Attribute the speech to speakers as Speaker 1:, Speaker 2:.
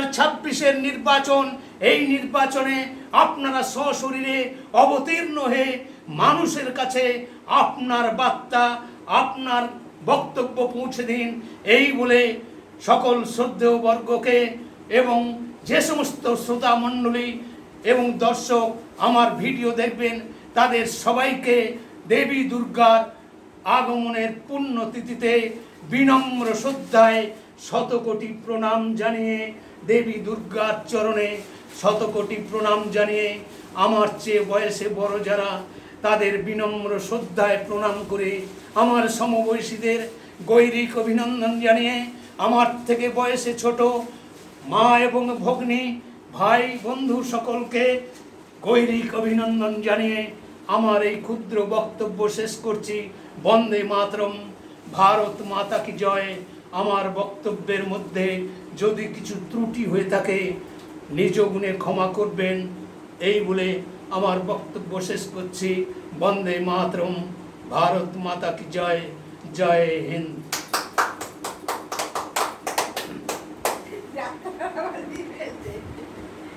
Speaker 1: 2026-এর নির্বাচন, এই নির্বাচনে আপনারা সশরীরে অবতীর্ণ হয়ে মানুষের কাছে আপনার বার্তা, আপনার বক্তব্য পৌঁছে দিন। এই বলে সকল শ্রদ্ধেয় বর্গকে এবং যে সমস্ত শ্রোতা মণ্ডলী এবং দর্শক আমার ভিডিও দেখবেন তাদের সবাইকে দেবী দুর্গার আগমনের পুণ্যতিথিতে বিনম্র শ্রদ্ধায় শতকোটি প্রণাম জানিয়ে, দেবী দুর্গার চরণে শতকোটি প্রণাম জানিয়ে, আমার চেয়ে বয়সে বড় যারা তাদের বিনম্র শ্রদ্ধায় প্রণাম করে, আমার সমবয়সীদের গৈরিক অভিনন্দন জানিয়ে, আমার থেকে বয়সে ছোট মা এবং ভগ্নী ভাই বন্ধু সকলকে গৈরিক অভিনন্দন জানিয়ে আমার এই ক্ষুদ্র বক্তব্য শেষ করছি। বন্দে মাতরম, ভারত মাতা কি জয়। আমার বক্তব্যের মধ্যে যদি কিছু ত্রুটি হয়ে থাকে নিজ গুণে ক্ষমা করবেন, এই বলে আমার বক্তব্য শেষ করছি। বন্দে মাতরম, ভারত মাতা কি জয়। জয় হিন্দ।